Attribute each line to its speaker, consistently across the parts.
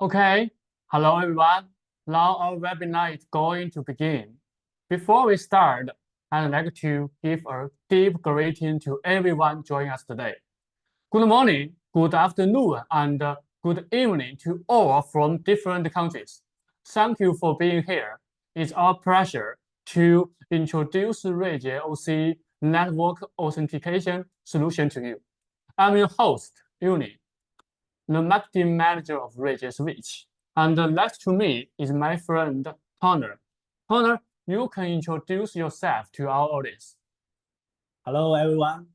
Speaker 1: Okay, hello everyone. Now our webinar is going to begin. Before we start, I'd like to give a deep greeting to everyone joining us today. Good morning, good afternoon, and good evening to all from different countries. Thank you for being here. It's our pleasure to introduce Ruijie OCE Network Authentication Solution to you. I'm your host, Uni, the marketing manager of Ruijie Switch. And next to me is my friend Connor. Connor, you can introduce yourself to our audience.
Speaker 2: Hello, everyone.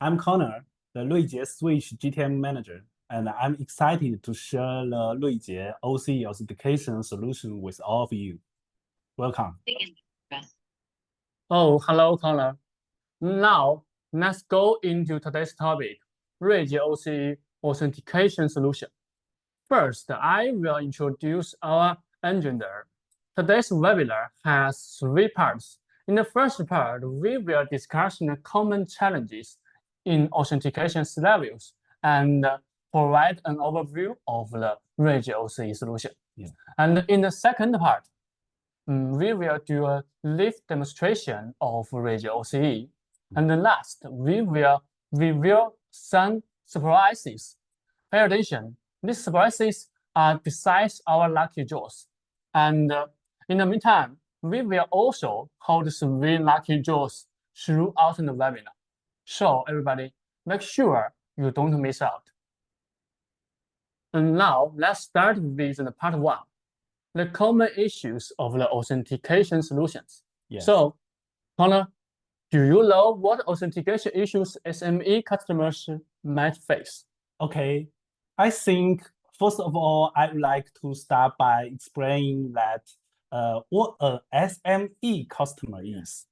Speaker 2: I'm Connor, the Ruijie Switch GTM manager, and I'm excited to share the Ruijie OCE Authentication solution with all of you. Welcome.
Speaker 1: Oh, hello, Connor. Now, let's go into today's topic, Ruijie OCE Authentication Solution. First, I will introduce our agenda. Today's webinar has three parts. In the first part, we will discuss the common challenges in authentication scenarios and provide an overview of the Ruijie OCE solution.
Speaker 2: Yeah.
Speaker 1: And in the second part, we will do a live demonstration of Ruijie OCE. And then last, we will reveal some surprises. Pay attention, these surprises are besides our lucky draws. And in the meantime, we will also hold three lucky draws throughout the webinar. So everybody, make sure you don't miss out. And now let's start with the part one, the common issues of the authentication solutions.
Speaker 2: Yes.
Speaker 1: So, Connor, do you know what authentication issues SME customers might face?
Speaker 2: Okay, I think first of all, I would like to start by explaining that what a SME customer is.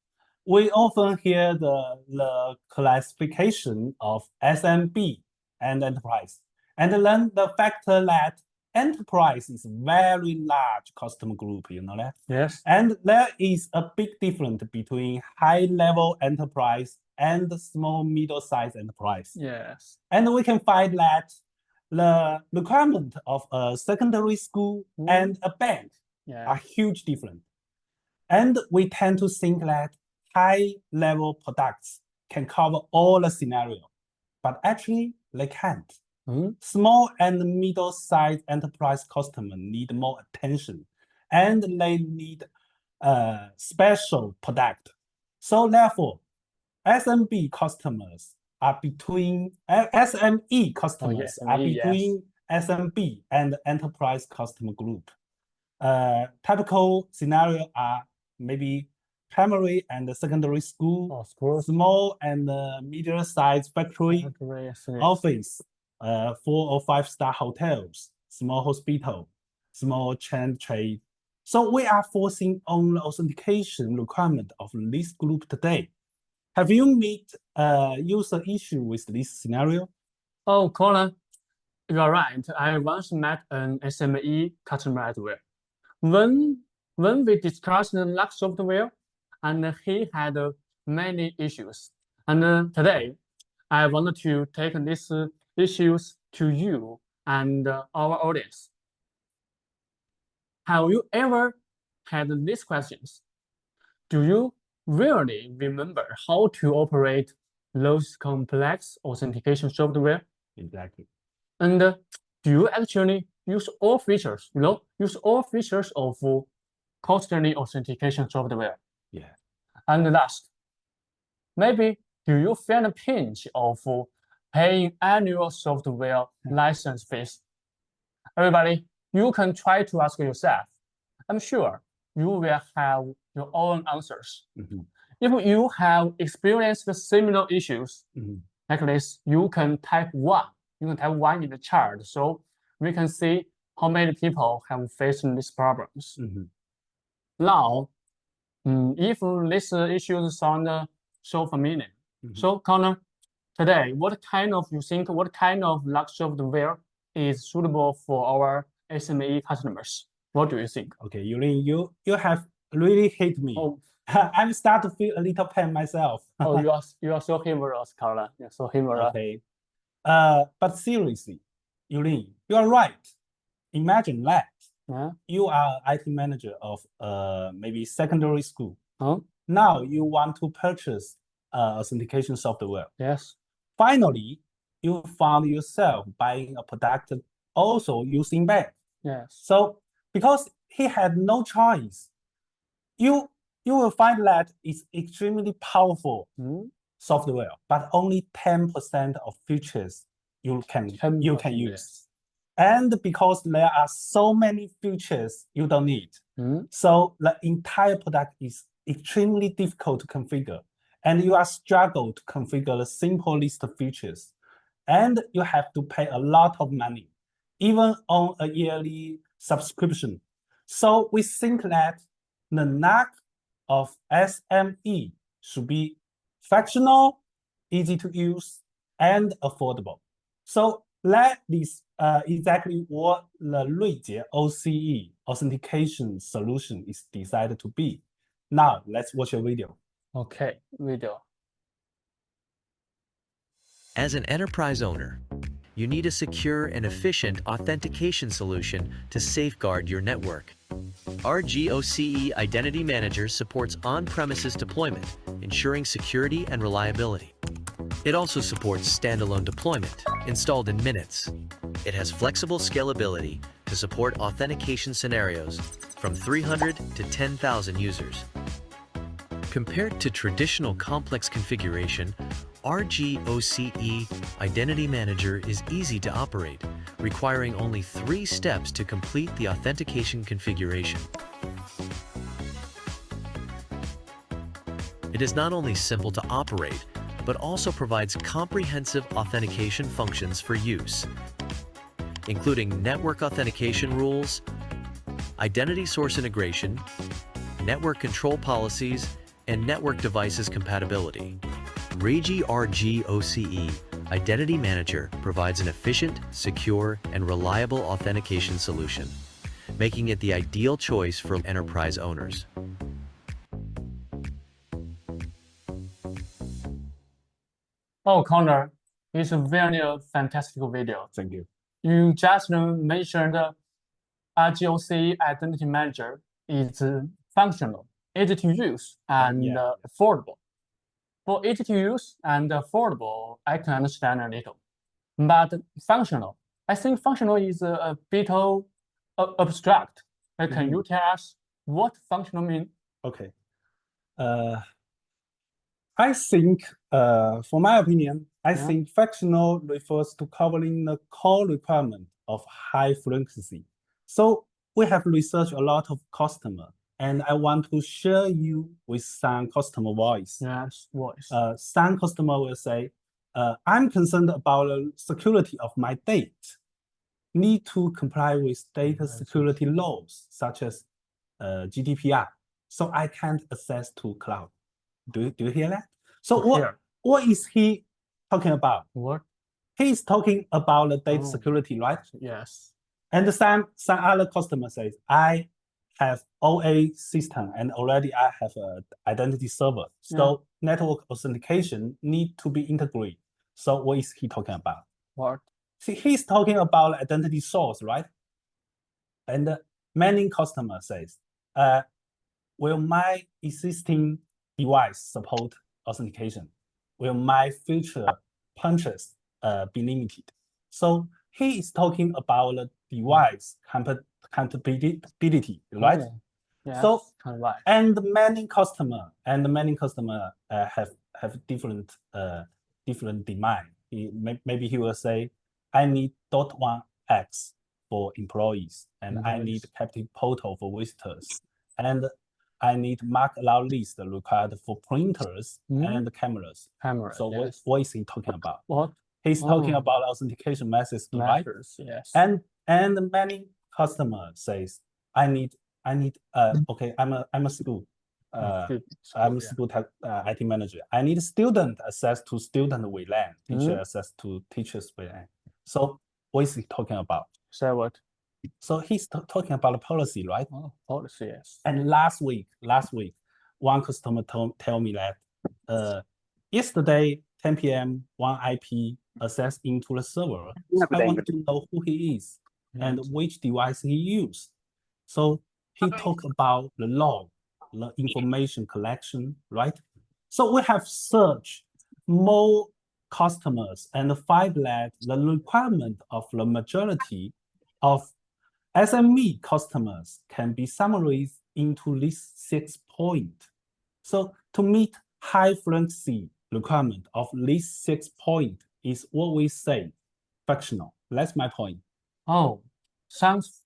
Speaker 2: We often hear the classification of SMB and enterprise, and then the factor that enterprise is very large customer group, you know that?
Speaker 1: Yes.
Speaker 2: And there is a big difference between high-level enterprise and small, middle-sized enterprise.
Speaker 1: Yes.
Speaker 2: And we can find that the requirement of a secondary school and a bank are huge different. And we tend to think that high-level products can cover all the scenario, but actually they can't. Small and middle-sized enterprise customers need more attention, and they need a special product. So therefore, SME customers are between SMB and enterprise customer group. Typical scenario are maybe primary and secondary school, small and medium-sized factory, office, 4 or 5 star hotels, small hospital, small chain trade. So we are forcing on the authentication requirement of this group today. Have you met user issue with this scenario?
Speaker 1: Oh, Colin, you are right. I once met an SME customer as well. When we discussed the Lux software, and he had many issues. And today, I wanted to take these issues to you and our audience. Have you ever had these questions? Do you really remember how to operate those complex authentication software?
Speaker 2: Exactly.
Speaker 1: And do you actually use all features, use all features of costly authentication software?
Speaker 2: Yeah.
Speaker 1: And last, maybe do you feel the pinch of paying annual software license fees? Everybody, you can try to ask yourself. I'm sure you will have your own answers. If you have experienced similar issues like this, you can type 1. You can type 1 in the chart, so we can see how many people have faced these problems. Now, if these issues sound so familiar, so Connor, today, what kind of Lux software is suitable for our SME customers? What do you think?
Speaker 2: Okay, Yulin, you have really hit me.
Speaker 1: Oh.
Speaker 2: I'm starting to feel a little pain myself.
Speaker 1: Oh, you are so humorous, Carla. You're so humorous.
Speaker 2: Okay. But seriously, Yulin, you are right. imagine that
Speaker 1: Yeah.
Speaker 2: you are an IT manager of maybe secondary school.
Speaker 1: Oh,
Speaker 2: Now you want to purchase authentication software.
Speaker 1: yes.
Speaker 2: Finally, you found yourself buying a product also using bank.
Speaker 1: Yes.
Speaker 2: So because he had no choice, you will find that it's extremely powerful software, but only 10% of features you can use.
Speaker 1: Yes.
Speaker 2: And because there are so many features you don't need, so the entire product is extremely difficult to configure, and you are struggle to configure the simple list of features, and you have to pay a lot of money, even on a yearly subscription. So we think that the NAC of SME should be functional, easy to use, and affordable. So that is exactly what the Ruijie OCE authentication solution is designed to be. Now let's watch a video.
Speaker 1: Okay, video.
Speaker 3: As an enterprise owner, you need a secure and efficient authentication solution to safeguard your network. Ruijie OCE Identity Manager supports on-premises deployment, ensuring security and reliability. It also supports standalone deployment, installed in minutes. It has flexible scalability to support authentication scenarios from 300 to 10,000 users. Compared to traditional complex configuration, Ruijie OCE Identity Manager is easy to operate, requiring only 3 steps to complete the authentication configuration. It is not only simple to operate, but also provides comprehensive authentication functions for use, including network authentication rules, identity source integration, network control policies, and network devices compatibility. Ruijie OCE Identity Manager provides an efficient, secure, and reliable authentication solution, making it the ideal choice for enterprise owners.
Speaker 1: Oh, Connor, it's a very fantastic video.
Speaker 2: Thank you.
Speaker 1: You just mentioned Ruijie OCE Identity Manager is functional, easy to use, and affordable. For easy to use and affordable, I can understand a little. But functional, I think functional is a bit abstract. Can you tell us what functional means?
Speaker 2: Okay. I think, for my opinion, I think functional refers to covering the core requirement of high frequency. So we have researched a lot of customer, and I want to share you with some customer voice.
Speaker 1: Yes, voice.
Speaker 2: Some customer will say, I'm concerned about the security of my data. Need to comply with data security laws, such as GDPR. So I can't access to cloud. Do you hear that? So what is he talking about?
Speaker 1: What?
Speaker 2: He's talking about the data security, right?
Speaker 1: Yes.
Speaker 2: And some other customer says, I have OA system and already I have an identity server. So network authentication need to be integrated. So what is he talking about?
Speaker 1: What?
Speaker 2: See, he's talking about identity source, right? And many customers says, will my existing device support authentication? Will my future purchase be limited? So he is talking about the device compatibility, right?
Speaker 1: Yes,
Speaker 2: so
Speaker 1: right.
Speaker 2: and many customer have different demand. Maybe he will say, I need .1x for employees, and I need captive portal for visitors, and I need mark allow list required for printers and cameras. So what is he talking about?
Speaker 1: What?
Speaker 2: He's talking about authentication methods, right?
Speaker 1: Yes.
Speaker 2: And many customers says, I need okay, I'm a school. I'm a school IT manager. I need student access to student VLAN, teacher access to teachers VLAN. So what is he talking about?
Speaker 1: So what?
Speaker 2: So he's talking about the policy, right?
Speaker 1: Oh, policy, yes.
Speaker 2: And last week, one customer tell me that yesterday, 10 p.m., one IP access into the server. So I want to know who he is. and which device he used. So he talked about the log, the information collection, right? So we have searched more customers and find that the requirement of the majority of SME customers can be summarized into these 6 points. So to meet high frequency requirement of these 6 points is what we say functional. That's my point.
Speaker 1: Oh, thanks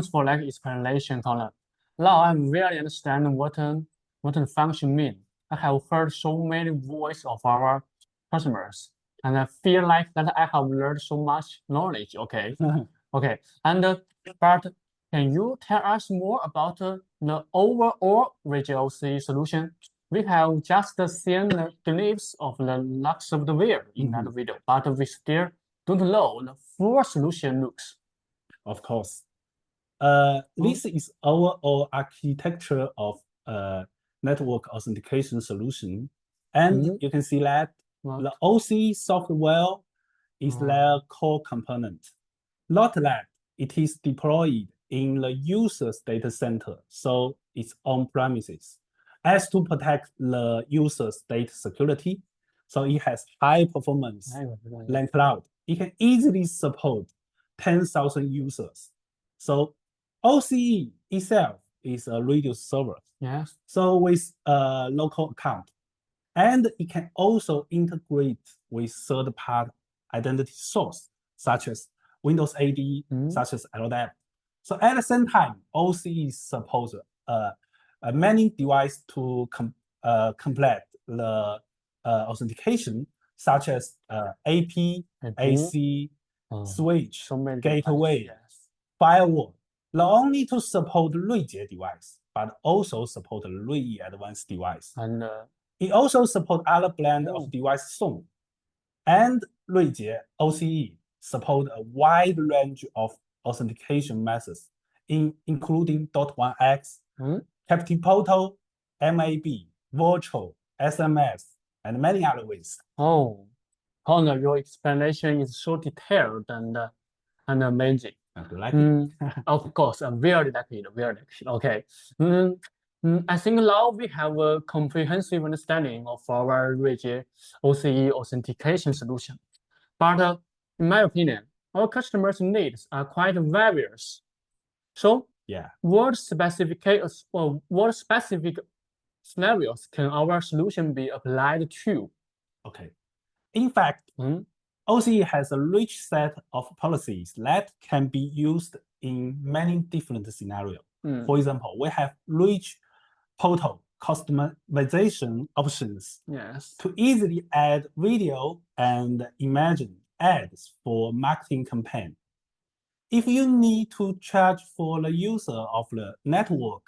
Speaker 1: for that explanation, Colin. Now I'm really understanding what the function mean. I have heard so many voice of our customers, and I feel like that I have learned so much knowledge. Okay, okay. And but can you tell us more about the overall Ruijie OCE solution? We have just seen the glimpse of the Luck software in that video, but we still don't know the full solution looks.
Speaker 2: Of course. This is our architecture of network authentication solution. And you can see that the OCE software is their core component. Not that it is deployed in the user's data center, so it's on premises. As to protect the user's data security, so it has high performance than cloud. It can easily support 10,000 users. So OCE itself is a reduced server.
Speaker 1: Yes.
Speaker 2: So with a local account. And it can also integrate with third-party identity source, such as Windows AD, such as LDAP. So at the same time, OCE supports many devices to complete the authentication, such as AP, AC, switch, gateway, firewall, not only to support Ruijie device, but also support Ruijie advanced device.
Speaker 1: And
Speaker 2: it also supports other brand of device soon. And Ruijie OCE support a wide range of authentication methods, including .1x, captive portal, MAB, virtual, SMS, and many other ways.
Speaker 1: Oh, Connor, your explanation is so detailed and amazing. Of course, I'm very lucky, Okay. I think now we have a comprehensive understanding of our Ruijie OCE authentication solution. But in my opinion, our customers' needs are quite various. So, what specific scenarios can our solution be applied to?
Speaker 2: Okay. In fact, OCE has a rich set of policies that can be used in many different scenarios. For example, we have rich portal customization options to easily add video and image ads for marketing campaign. If you need to charge for the user of the network,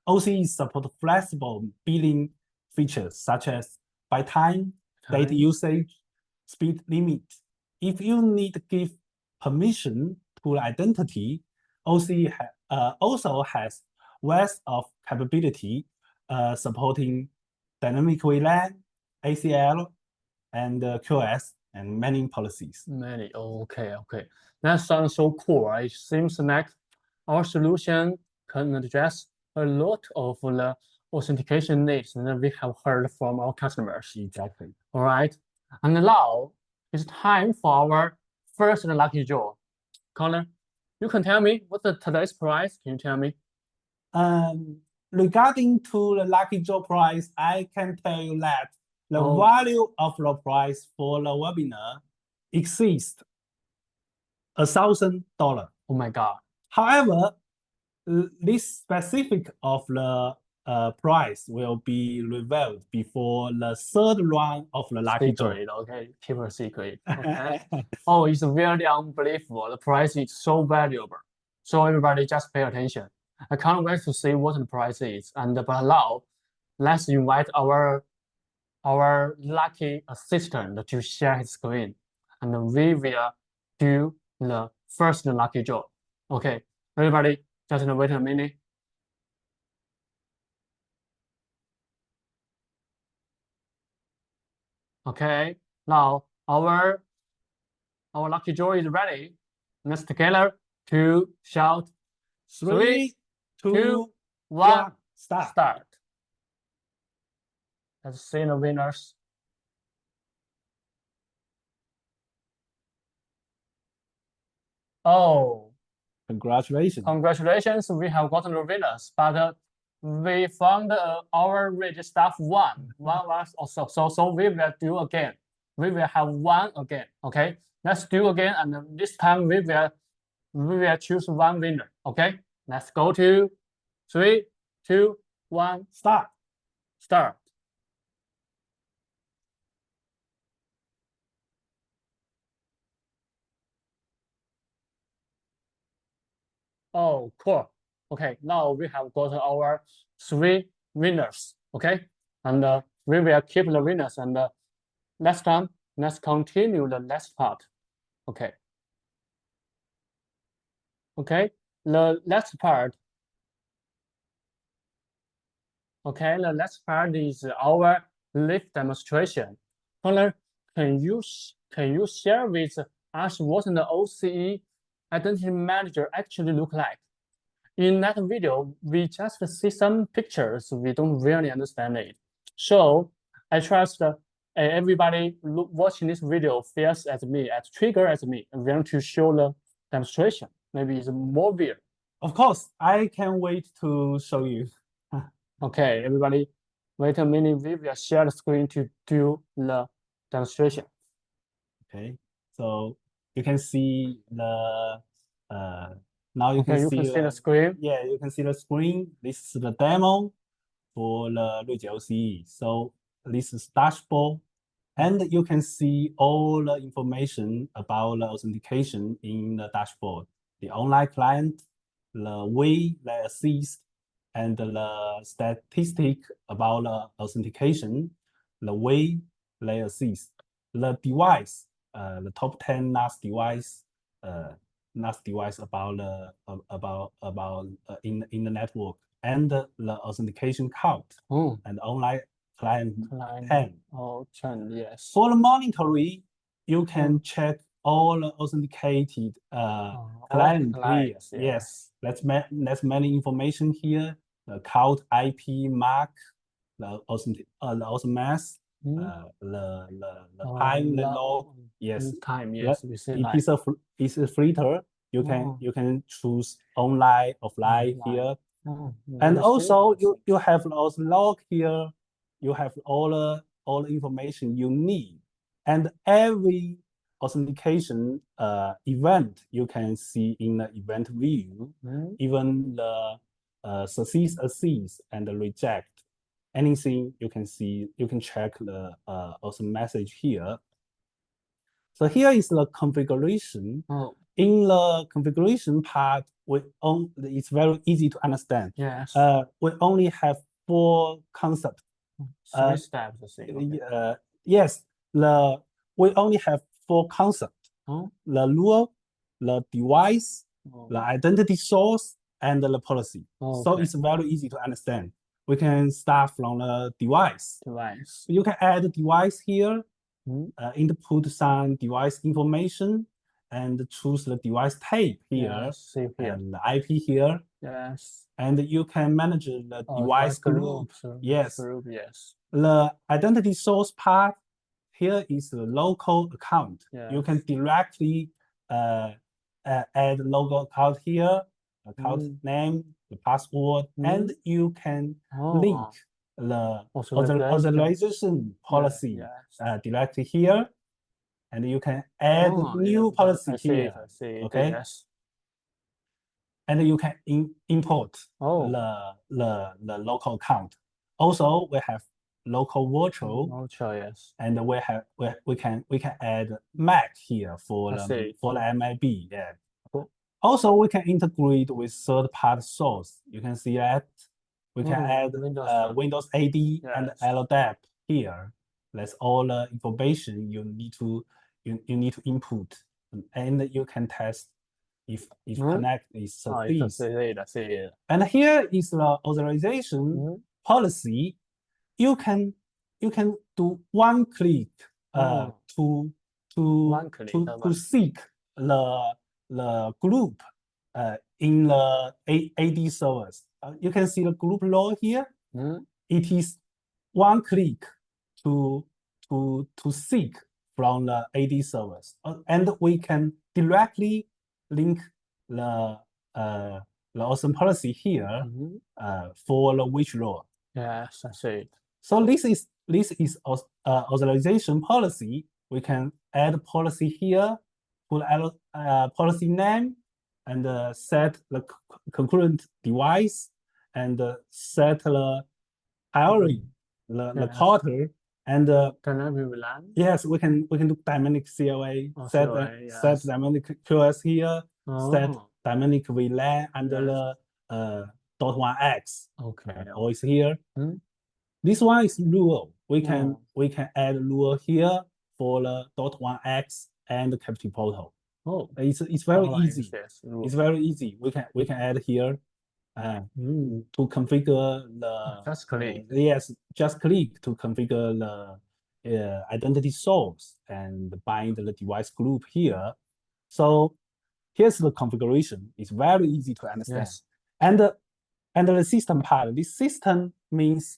Speaker 2: OCE supports flexible billing features such as by time, data usage, speed limit. If you need to give permission to the identity, OCE also has ways of capability supporting dynamic VLAN, ACL, and QoS, and many policies.
Speaker 1: Okay. That sounds so cool. It seems like our solution can address a lot of the authentication needs that we have heard from our customers.
Speaker 2: Exactly.
Speaker 1: All right. And now it's time for our first lucky draw. Connor, you can tell me what's today's prize? Can you tell me?
Speaker 2: Regarding to the lucky draw prize, I can tell you that the value of the prize for the webinar exceeds $1,000.
Speaker 1: Oh my God.
Speaker 2: However, this specific of the prize will be revealed before the third round of the lucky draw.
Speaker 1: Okay, keep a secret. Okay. Oh, it's really unbelievable. The prize is so valuable. So everybody just pay attention. I can't wait to see what the prize is. And but now, let's invite our lucky assistant to share his screen, and we will do the first lucky draw. Okay, everybody, just wait a minute. Okay, now our lucky draw is ready. Let's together 2, shout.
Speaker 2: 3, 2,
Speaker 1: 2,
Speaker 2: 1,
Speaker 1: 1,
Speaker 2: start.
Speaker 1: start. Let's see the winners. Oh,
Speaker 2: Congratulations.
Speaker 1: congratulations, we have gotten the winners, but we found our Ruijie staff one was also, so we will do again. We will have one again, okay? Let's do again, and this time we will choose one winner, okay? Let's go to 3, 2, 1,
Speaker 2: Start.
Speaker 1: start. Oh, cool. Okay, now we have got our 3 winners, okay? And we will keep the winners, and next time, let's continue the next part, okay? Okay, the next part. Okay, the next part is our live demonstration. Connor, can you share with us what the OCE Identity Manager actually look like? In that video, we just see some pictures. We don't really understand it. So I trust everybody watching this video feels as me, as triggered as me, and want to show the demonstration. Maybe it's more weird.
Speaker 2: Of course, I can't wait to show you.
Speaker 1: Okay, everybody, wait a minute. We will share the screen to do the demonstration.
Speaker 2: Okay, so you can see the now you
Speaker 1: Okay,
Speaker 2: can
Speaker 1: you
Speaker 2: see
Speaker 1: can see the
Speaker 2: the
Speaker 1: screen.
Speaker 2: yeah, you can see the screen. This is the demo for the Ruijie OCE. So this is dashboard, and you can see all the information about the authentication in the dashboard. The online client, the way they assist, and the statistic about the authentication, the way they assist, the device, the top 10 NAS device about in the network, and the authentication count, and online client 10.
Speaker 1: Oh, 10, yes.
Speaker 2: For the monitoring, you can check all the authenticated client here. Yes, that's many information here. The count, IP, MAC, the mask, the time, the log. Yes,
Speaker 1: time. Yes, we see
Speaker 2: it is a filter. You can choose online, offline here, and also you have also log here. You have all the information you need, and every authentication event you can see in the event view, even the succeed, assist, and the reject. Anything you can see, you can check the also message here. So here is the configuration. In the configuration part, it's very easy to understand.
Speaker 1: Yes.
Speaker 2: We only have 4 concepts.
Speaker 1: 3 steps.
Speaker 2: Yes, we only have 4 concepts. The rule, the device, the identity source, and the policy. So it's very easy to understand. We can start from the device. You can add a device here, input some device information, and choose the device type here, and the IP here.
Speaker 1: Yes.
Speaker 2: And you can manage the device group. Yes.
Speaker 1: Yes.
Speaker 2: The identity source part here is the local account. You can directly add local account here, account name, the password, and you can link the authorization policy directly here, and you can add new policy here. Okay.
Speaker 1: Yes.
Speaker 2: And you can import the local account. Also, we have local virtual.
Speaker 1: Yes.
Speaker 2: And we can add MAC here for the MAB. Yeah. Also, we can integrate with third-party source. You can see that we can add Windows AD and LDAP here. That's all the information you need to input, and you can test if connect is succeeds. And here is the authorization policy. You can do one click to seek the group in the AD servers. You can see the group role here. It is one click to seek from the AD servers, and we can directly link the awesome policy here for the which role.
Speaker 1: Yes, I see it.
Speaker 2: So this is authorization policy. We can add policy here, put policy name, and set the concurrent device, and set the priority, the quarter, and
Speaker 1: Dynamic VLAN.
Speaker 2: yes, we can do dynamic CLA, set dynamic QoS here, set dynamic VLAN under the .1x.
Speaker 1: Okay.
Speaker 2: Always here. This one is rule. We can add rule here for the .1x and the captive portal. It's very easy. It's very easy. We can add here to configure the.
Speaker 1: Just click.
Speaker 2: Yes, just click to configure the identity source and bind the device group here. So here's the configuration. It's very easy to understand.
Speaker 1: Yes.
Speaker 2: And the system part. This system means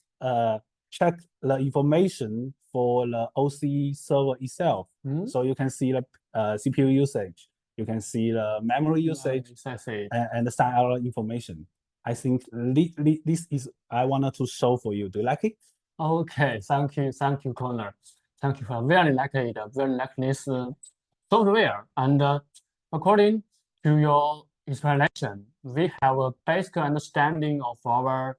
Speaker 2: check the information for the OCE server itself. So you can see the CPU usage, you can see the memory usage, and some other information. I think this is I wanted to show for you. Do you like it?
Speaker 1: Okay, thank you, Connor. Thank you for very like it, very like this software. And according to your explanation, we have a basic understanding of our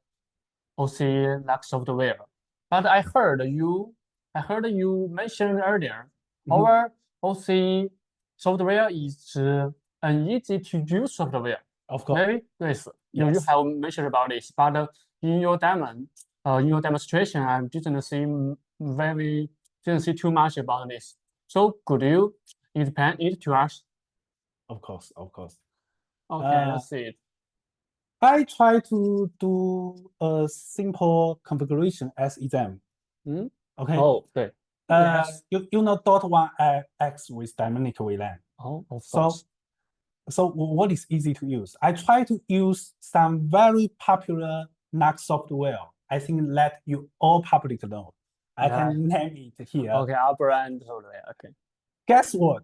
Speaker 1: OCE like software. But I heard you mentioned earlier, our OCE software is an easy to use software.
Speaker 2: Of course.
Speaker 1: Maybe yes. You have mentioned about this, but in your demonstration, I didn't see too much about this. So could you explain it to us?
Speaker 2: Of course.
Speaker 1: Okay, let's see it.
Speaker 2: I try to do a simple configuration as exam. Okay.
Speaker 1: Oh, okay.
Speaker 2: You know .1x with dynamic VLAN.
Speaker 1: Oh, of course.
Speaker 2: So what is easy to use? I try to use some very popular NAC software. I think that you all public know. I can name it here.
Speaker 1: Okay, our brand software. Okay.
Speaker 2: Guess what?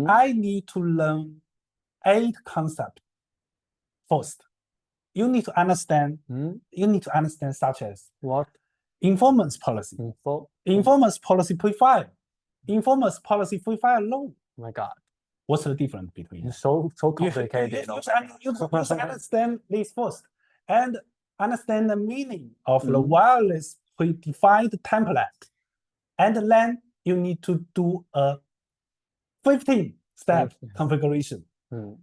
Speaker 2: I need to learn 8 concepts first. You need to understand. You need to understand such as
Speaker 1: what?
Speaker 2: Informant's policy. Informant's policy profile. Informant's policy profile alone.
Speaker 1: Oh my God.
Speaker 2: What's the difference between?
Speaker 1: It's so complicated.
Speaker 2: You understand this first, and understand the meaning of the wireless predefined template, and then you need to do a 15-step configuration.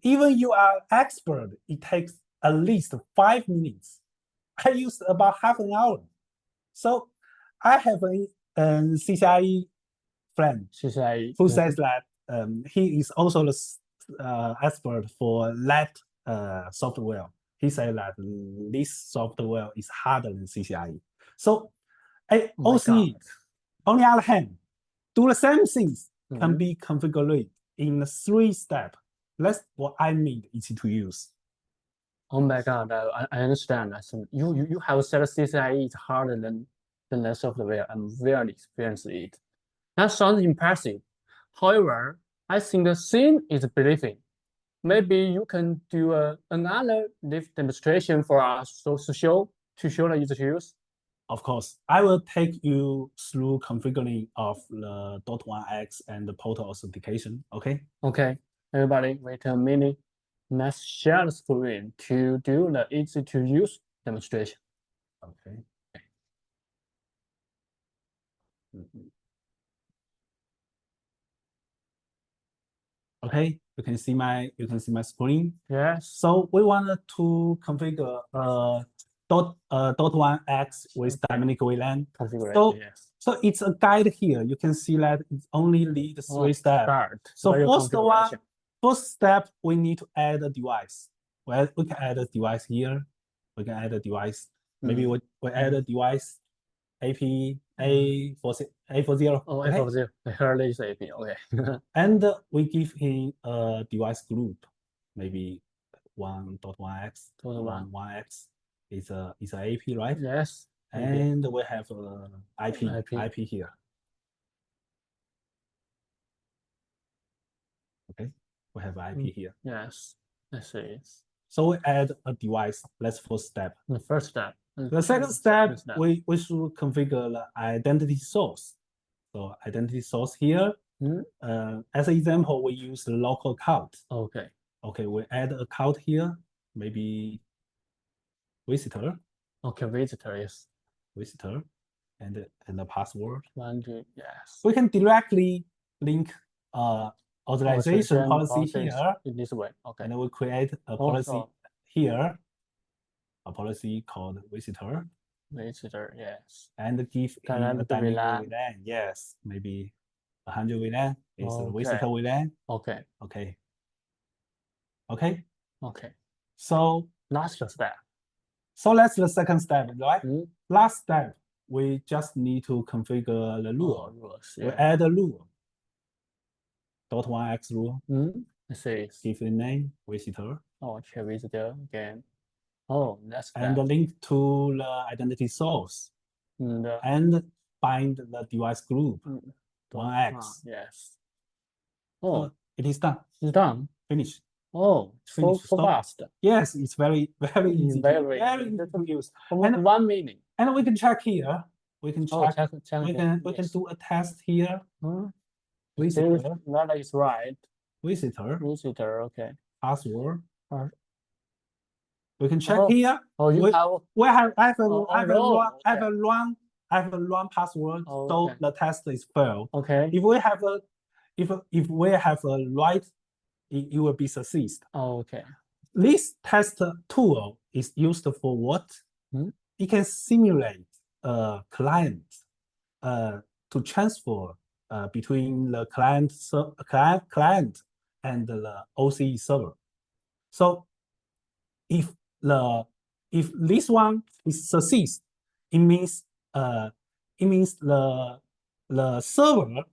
Speaker 2: Even you are expert, it takes at least 5 minutes. I used about half an hour. So I have a CCIE friend who says that he is also the expert for that software. He said that this software is harder than CCIE. So OCE, on the other hand, do the same things can be configured in 3 steps. That's what I mean easy to use.
Speaker 1: Oh my God, I understand. I think you have said CCIE is harder than the software. I'm very experienced in it. That sounds impressive. However, I think the thing is believing. Maybe you can do another demonstration for us to show the easy to use.
Speaker 2: Of course, I will take you through configuring of the .1x and the portal authentication. Okay.
Speaker 1: Okay. Everybody, wait a minute. Let's share the screen to do the easy to use demonstration.
Speaker 2: Okay. Okay, you can see my screen.
Speaker 1: Yes.
Speaker 2: So we wanted to configure .1x with dynamic VLAN. So it's a guide here. You can see that it only leads 3 steps. So first step, we need to add a device. Well, we can add a device here. We can add a device. Maybe we add a device AP A40.
Speaker 1: Oh, okay. A40. I heard it's AP. Okay.
Speaker 2: And we give him a device group. Maybe 1.1x,
Speaker 1: Total one.
Speaker 2: 1x is a AP, right?
Speaker 1: Yes.
Speaker 2: And we have IP here. Okay, we have IP here.
Speaker 1: Yes, I see.
Speaker 2: So we add a device. That's first step.
Speaker 1: The first step.
Speaker 2: The second step, we should configure the identity source. So identity source here. As an example, we use the local account.
Speaker 1: Okay.
Speaker 2: Okay, we add account here, maybe visitor.
Speaker 1: Okay, visitor, yes.
Speaker 2: Visitor, and the password.
Speaker 1: Yes.
Speaker 2: We can directly link authorization policy here.
Speaker 1: In this way, okay.
Speaker 2: And we create a policy here, a policy called visitor.
Speaker 1: Visitor, yes.
Speaker 2: And give a dynamic VLAN. Yes, maybe 100 VLAN is a visitor VLAN.
Speaker 1: Okay.
Speaker 2: Okay. Okay.
Speaker 1: Okay.
Speaker 2: So
Speaker 1: that's the step.
Speaker 2: So that's the second step, right? Last step, we just need to configure the rule. We add a rule. .1x rule.
Speaker 1: I see.
Speaker 2: Give the name visitor.
Speaker 1: Okay, visitor again. Oh, that's
Speaker 2: and link to the identity source and bind the device group 1x.
Speaker 1: Yes.
Speaker 2: Oh, it is done.
Speaker 1: It's done.
Speaker 2: Finish.
Speaker 1: Oh, so fast.
Speaker 2: Yes, it's very easy. Very easy to use.
Speaker 1: And 1 minute.
Speaker 2: And we can check here. We can check.
Speaker 1: Check
Speaker 2: we can do a test here. Visitor.
Speaker 1: That is right.
Speaker 2: Visitor.
Speaker 1: Okay.
Speaker 2: Password. We can check here.
Speaker 1: Oh,
Speaker 2: I have a wrong password, so the test is failed.
Speaker 1: Okay.
Speaker 2: If we have a right, it will be succeed.
Speaker 1: Okay.
Speaker 2: This test tool is used for what? It can simulate a client to transfer between the client and the OCE server. So if this one is succeeds, it means the server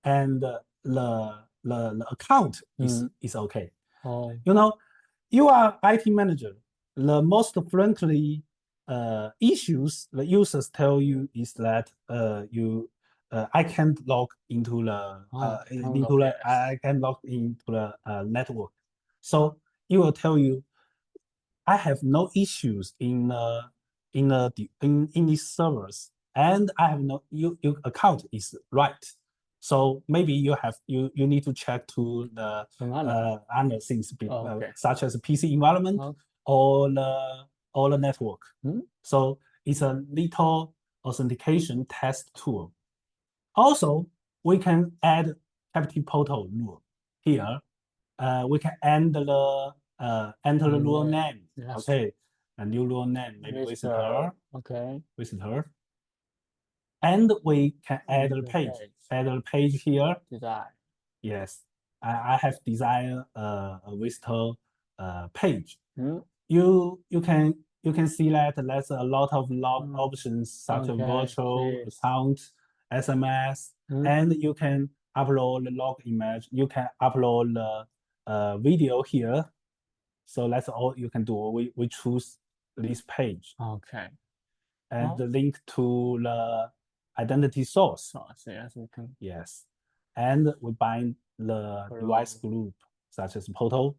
Speaker 2: and the account is okay. You know, you are IT manager. The most frequently issues the users tell you is that I can't log into the I can log into the network. So it will tell you I have no issues in these servers, and I have no your account is right. So maybe you need to check to the other things such as PC environment or the network. So it's a little authentication test tool. Also, we can add captive portal rule here. We can enter the rule name. Yes. Okay, a new rule name, maybe visitor.
Speaker 1: Okay.
Speaker 2: Visitor. And we can add a page. Add a page here.
Speaker 1: Design.
Speaker 2: Yes, I have designed a visitor page. You can see that there's a lot of log options such as virtual account, SMS, and you can upload the log image. You can upload the video here. So that's all you can do. We choose this page.
Speaker 1: Okay.
Speaker 2: And the link to the identity source.
Speaker 1: Yes, we can.
Speaker 2: Yes. And we bind the device group, such as portal.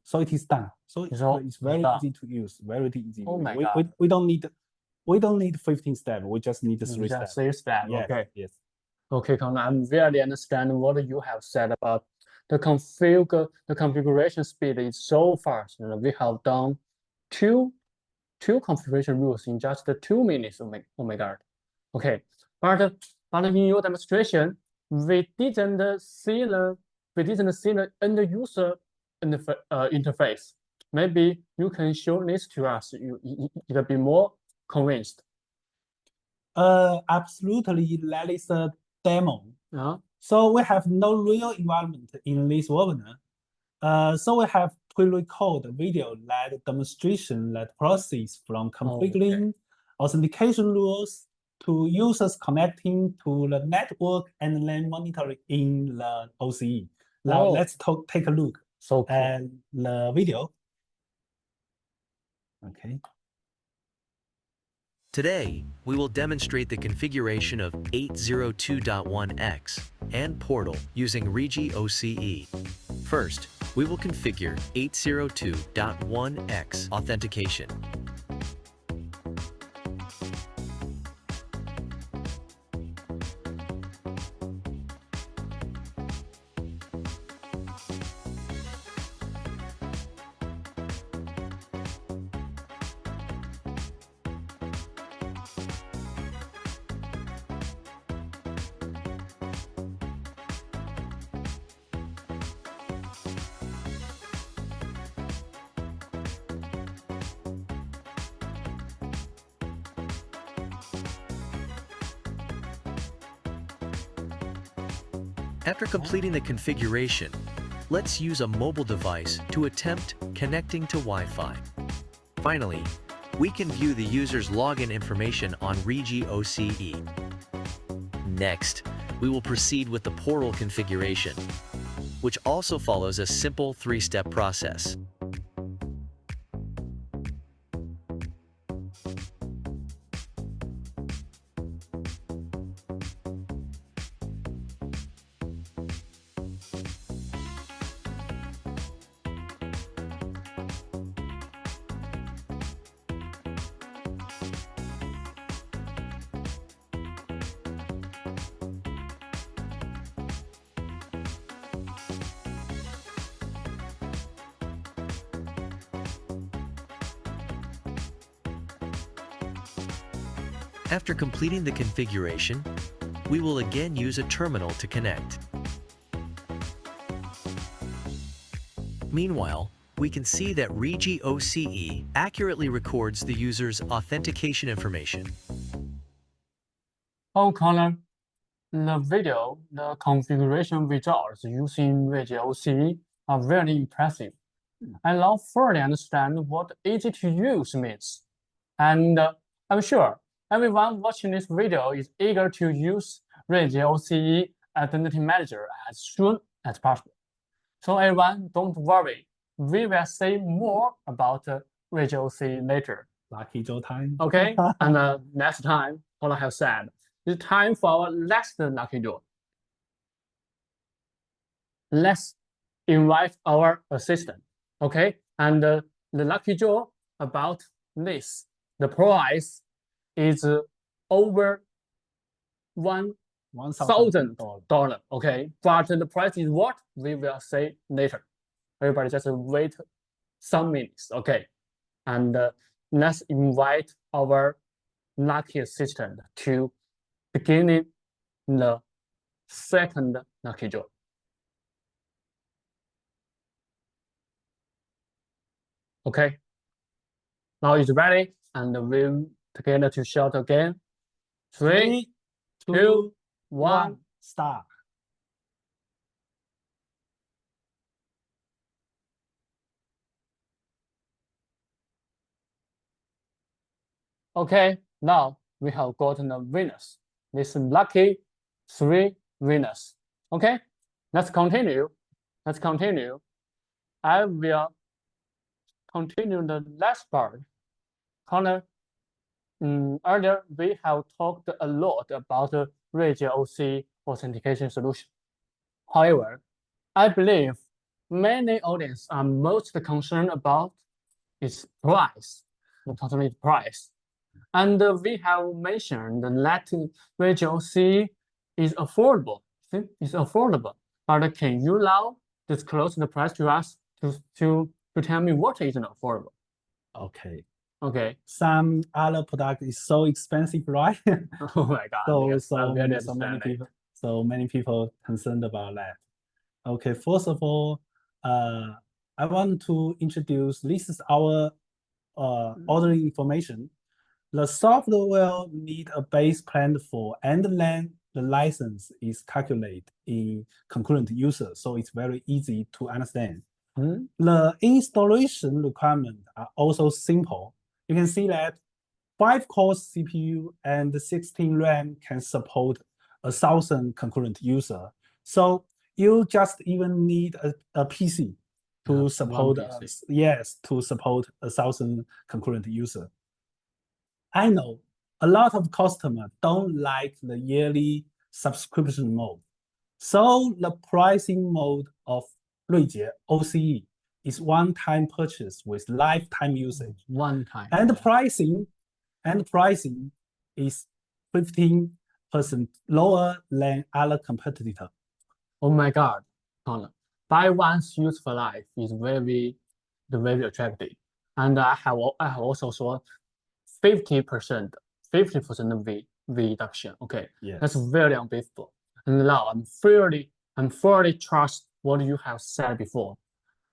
Speaker 2: So it is done. So it's very easy to use. Very easy.
Speaker 1: Oh my God.
Speaker 2: We don't need 15 steps. We just need 3 steps.
Speaker 1: 3 steps.
Speaker 2: Yes,
Speaker 1: okay.
Speaker 2: Yes.
Speaker 1: Okay, Connor, I'm really understanding what you have said about the configuration speed is so fast. We have done two configuration rules in just 2 minutes. Oh my God. Okay, but in your demonstration, we didn't see the end user interface. Maybe you can show this to us. You'll be more convinced.
Speaker 2: Absolutely. That is a demo. So we have no real environment in this webinar. So we have pre-record video that demonstration that process from configuring authentication rules to users connecting to the network and then monitoring in the OCE. Now let's take a look at the video. Okay.
Speaker 3: Today, we will demonstrate the configuration of 802.1x and Portal using Ruijie OCE. First, we will configure 802.1x authentication. After completing the configuration, let's use a mobile device to attempt connecting to Wi-Fi. Finally, we can view the user's login information on Ruijie OCE. Next, we will proceed with the portal configuration, which also follows a simple three-step process. After completing the configuration, we will again use a terminal to connect. Meanwhile, we can see that Ruijie OCE accurately records the user's authentication information.
Speaker 1: Oh, Connor, the configuration results using Ruijie OCE are very impressive. I now fully understand what easy to use means. And I'm sure everyone watching this video is eager to use Ruijie OCE Identity Manager as soon as possible. So everyone, don't worry. We will say more about Ruijie OCE later.
Speaker 2: Lucky Joe time.
Speaker 1: Okay, and next time, what I have said, it's time for our next Lucky Joe. Let's invite our assistant. Okay, and the Lucky Joe about this. The price is over $1,000. Okay, but the price is what? We will say later. Everybody just wait some minutes. Okay, and let's invite our lucky assistant to beginning the second lucky draw. Okay, now it's ready, and we'll together to shout again. 3, 2, 1,
Speaker 2: start.
Speaker 1: Okay, now we have gotten the winners. This lucky 3 winners. Okay, let's continue. Let's continue. I will continue the last part. Connor, earlier we have talked a lot about the Ruijie OCE authentication solution. However, I believe many audience are most concerned about its price. The concern is price. And we have mentioned that Ruijie OCE is affordable. It's affordable. But can you now disclose the price to us to tell me what is affordable?
Speaker 2: Okay.
Speaker 1: Okay.
Speaker 2: Some other product is so expensive, right?
Speaker 1: Oh my God.
Speaker 2: So many people concerned about that. Okay, first of all, I want to introduce, this is our ordering information. The software will need a base plan for, and then the license is calculated in concurrent user, so it's very easy to understand. The installation requirements are also simple. You can see that 5-core CPU and 16 RAM can support 1,000 concurrent user. So you just even need a PC. to support
Speaker 1: PC.
Speaker 2: yes, to support 1,000 concurrent user. I know a lot of customers don't like the yearly subscription mode. So the pricing mode of Ruijie OCE is one-time purchase with lifetime usage.
Speaker 1: One time.
Speaker 2: And pricing is 15% lower than other competitor.
Speaker 1: Oh my God, Connor. Buy once, use for life is very attractive. And I have also saw 50% reduction. Okay,
Speaker 2: Yes.
Speaker 1: that's very unbeatable. And now I'm fully trust what you have said before.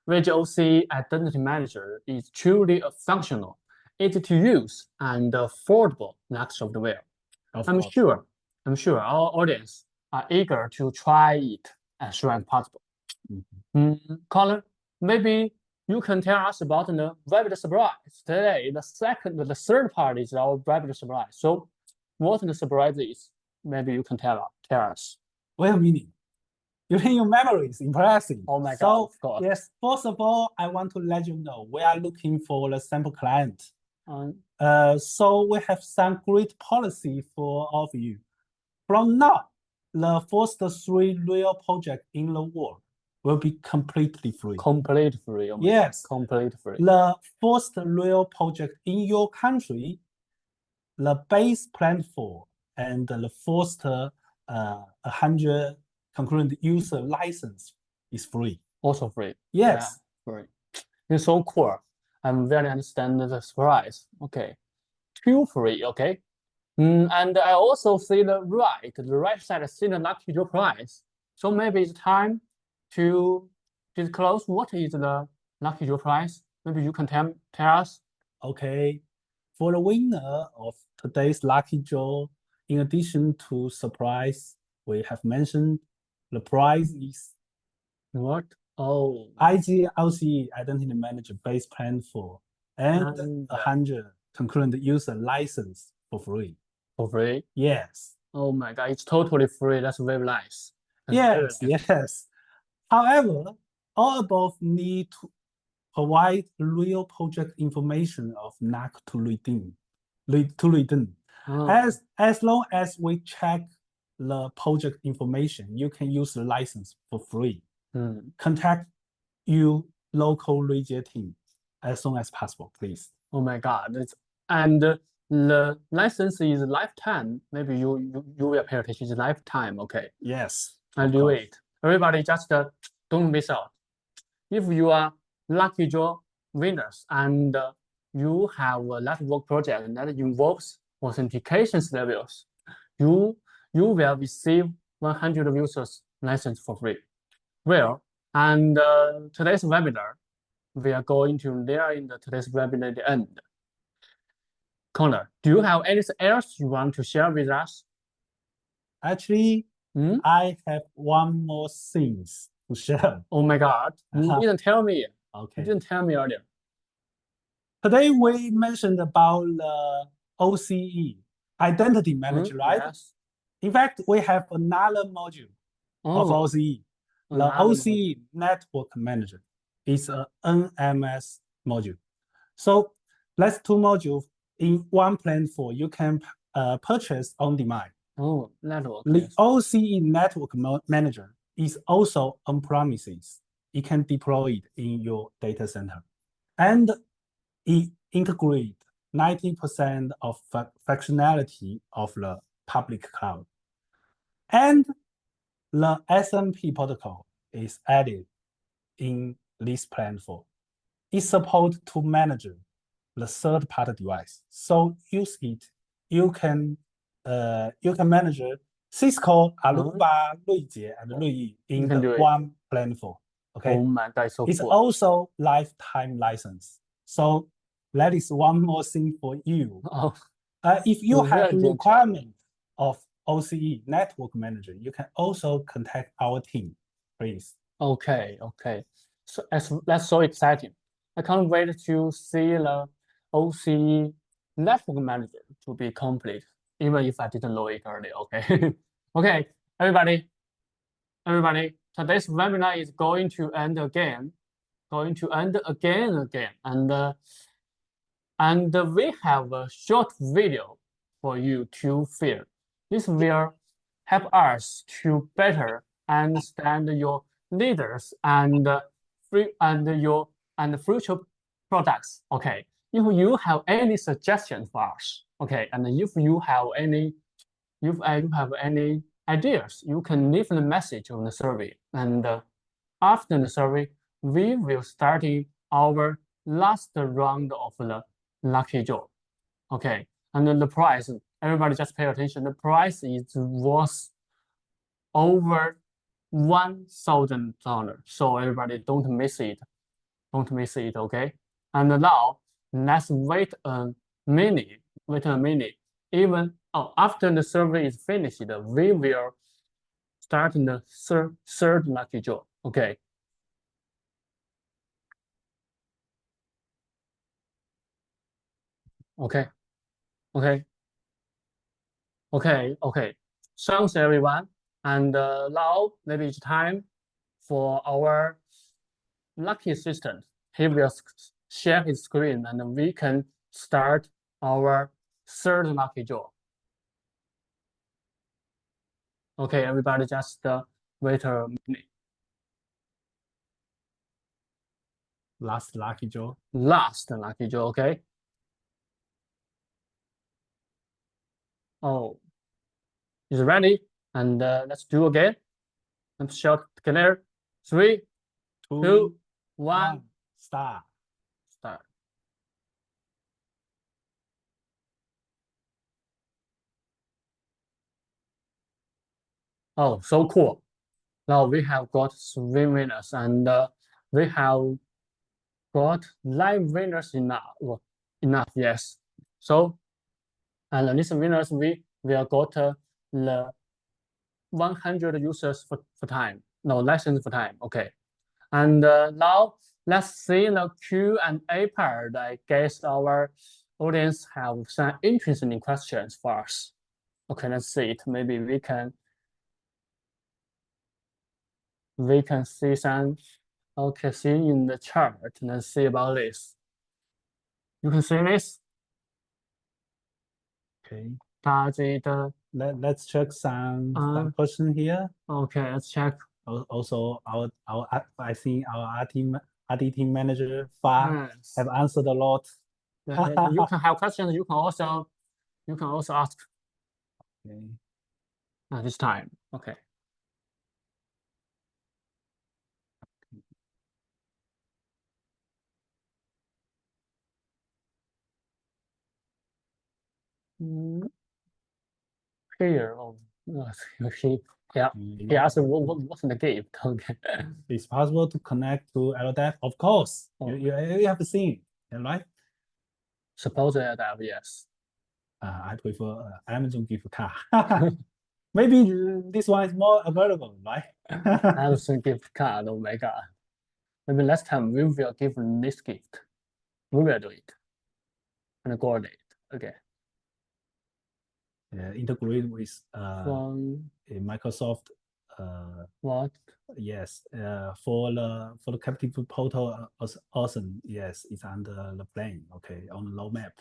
Speaker 1: Ruijie OCE Identity Manager is truly a functional, easy to use, and affordable NAC software. I'm sure our audience are eager to try it as soon as possible. Colin, maybe you can tell us about the webinar surprise today. The third part is our webinar surprise. So, what the surprise is? Maybe you can tell us.
Speaker 2: Well, meaning, your memory is impressive.
Speaker 1: Oh my God! Of course.
Speaker 2: Yes. First of all, I want to let you know we are looking for the sample client. So we have some great policy for all of you. From now, the first 3 real projects in the world will be completely free.
Speaker 1: Completely free. Oh
Speaker 2: yes.
Speaker 1: God. Completely free.
Speaker 2: The first real project in your country, the base plan for and the first 100 concurrent user license is free.
Speaker 1: Also free.
Speaker 2: Yes.
Speaker 1: Yeah, free. It's so cool. I'm very understand the surprise. Okay. 2 free. Okay. And I also see the right side, see the lucky draw prize. So maybe it's time to disclose what is the lucky draw prize. Maybe you can tell us.
Speaker 2: Okay. For the winner of today's lucky draw, in addition to surprise, we have mentioned the prize is
Speaker 1: what? Oh,
Speaker 2: Ruijie OCE Identity Manager base plan 4 and 100 concurrent user license for free.
Speaker 1: For free?
Speaker 2: Yes.
Speaker 1: Oh my God, it's totally free. That's very nice.
Speaker 2: Yes. However, all above need to provide real project information of NAC to redeem. As long as we check the project information, you can use the license for free. Contact your local Ruijie team as soon as possible, please.
Speaker 1: Oh my God, and the license is lifetime. Maybe you will pay attention. It's lifetime. Okay.
Speaker 2: Yes.
Speaker 1: I'll do it. Everybody, just don't miss out. If you are lucky draw winners and you have a network project that involves authentication levels, you will receive 100 users license for free. Well, and today's webinar, we are going to there in today's webinar at the end. Connor, do you have anything else you want to share with us?
Speaker 2: Actually, I have one more thing to share.
Speaker 1: Oh my God, you didn't tell me.
Speaker 2: Okay.
Speaker 1: You didn't tell me earlier.
Speaker 2: Today we mentioned about the OCE Identity Manager, right?
Speaker 1: Yes.
Speaker 2: In fact, we have another module of OCE. The OCE Network Manager is an NMS module. So that's 2 modules in one plan for you can purchase on demand.
Speaker 1: Oh, network.
Speaker 2: The OCE Network Manager is also on premises. It can deploy it in your data center. And it integrates 90% of functionality of the public cloud. And the SMP protocol is added in this plan for. It supports to manage the third-party device. So use it. You can manage Cisco, Aruba, Ruijie, and Ruijie in the one plan for. Okay.
Speaker 1: Oh my God, so
Speaker 2: it's
Speaker 1: cool.
Speaker 2: also lifetime license. So that is one more thing for you. If you have requirement of OCE Network Manager, you can also contact our team, please.
Speaker 1: Okay. So that's so exciting. I can't wait to see the OCE Network Manager to be complete, even if I didn't know it earlier. Okay. Okay, everybody. Today's webinar is going to end again. going to end again, and we have a short video for you to fill. This will help us to better understand your leaders and future products. Okay, if you have any suggestions for us, okay, and if you have any ideas, you can leave a message on the survey. And after the survey, we will start our last round of the lucky draw. Okay, and the price, everybody just pay attention. The price is worth over $1,000. So everybody don't miss it. Don't miss it, okay? And now let's wait a minute. Even after the survey is finished, we will start the third lucky draw. Okay. Okay. Thanks everyone. And now maybe it's time for our lucky assistant. He will share his screen and we can start our third lucky draw. Okay, everybody just wait a minute.
Speaker 2: Last lucky draw.
Speaker 1: Last lucky draw, okay? Oh, is ready? And let's do again. Let's shout together. 3, 2, 1,
Speaker 2: start.
Speaker 1: Oh, so cool. Now we have got 3 winners and we have got 9 winners enough, yes. So, and these winners, we will got the 100 users for time, no license for time, okay. And now let's see the Q&A part. I guess our audience have some interesting questions for us. Okay, let's see it. Maybe we can see some. Okay, see in the chart. Let's see about this. You can see this.
Speaker 2: Okay.
Speaker 1: Let's
Speaker 2: check some question here.
Speaker 1: Okay, let's check.
Speaker 2: Also, I think our RD team manager Fa have answered a lot.
Speaker 1: You can have questions. You can also ask.
Speaker 2: Okay.
Speaker 1: This time. Okay. Here, he asked what's the gift. Okay.
Speaker 2: It's possible to connect to LDAP, of course. You have seen, right?
Speaker 1: Suppose LDAP, yes.
Speaker 2: I prefer Amazon gift card. Maybe this one is more available, right?
Speaker 1: Amazon gift card, oh my God. Maybe next time we will give this gift. We will do it and coordinate. Okay.
Speaker 2: Integrate with Microsoft.
Speaker 1: What?
Speaker 2: Yes. For the captive portal, awesome. Yes, it's under the plan. Okay, on the roadmap.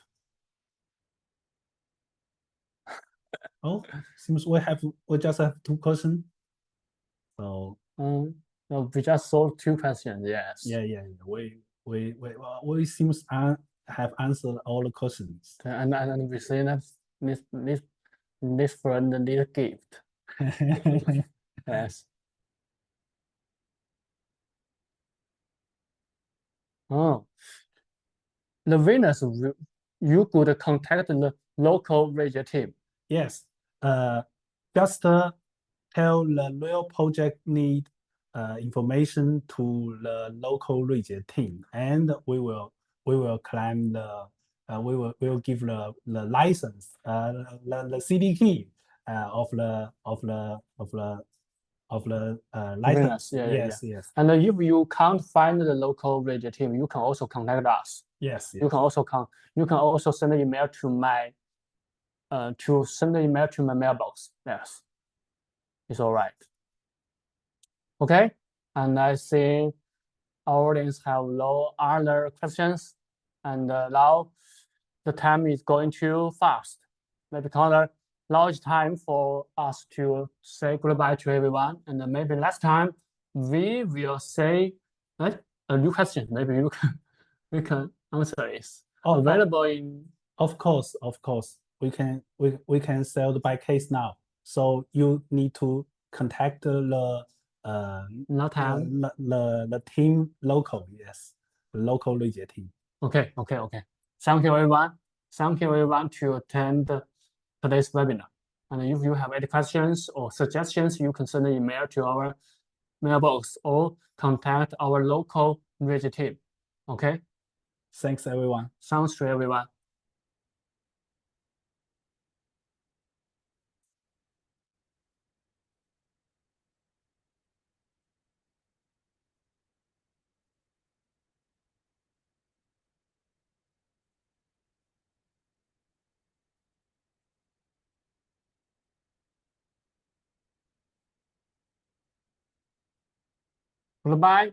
Speaker 2: Oh, seems we just have 2 questions. So
Speaker 1: no, we just solved 2 questions. Yes.
Speaker 2: Yeah. We seems have answered all the questions.
Speaker 1: And we see that this friend need a gift. Yes. Oh, the winners, you could contact the local Ruijie team.
Speaker 2: Yes. Just tell the real project need information to the local Ruijie team, and we will claim we will give the license, the CD key of the license.
Speaker 1: Yes.
Speaker 2: Yes.
Speaker 1: And if you can't find the local Ruijie team, you can also contact us.
Speaker 2: Yes.
Speaker 1: You can also send an email to my mailbox. Yes, it's all right. Okay, and I see our audience have no other questions, and now the time is going too fast. Maybe Connor, now it's time for us to say goodbye to everyone, and maybe next time we will say a new question. Maybe we can answer this. Available in.
Speaker 2: Of course. We can sell the by case now. So you need to contact the team local, yes, the local Ruijie team.
Speaker 1: Okay. Thank you everyone. Thank you everyone to attend today's webinar. And if you have any questions or suggestions, you can send an email to our mailbox or contact our local Ruijie team. Okay.
Speaker 2: Thanks everyone.
Speaker 1: Thanks to everyone. Goodbye.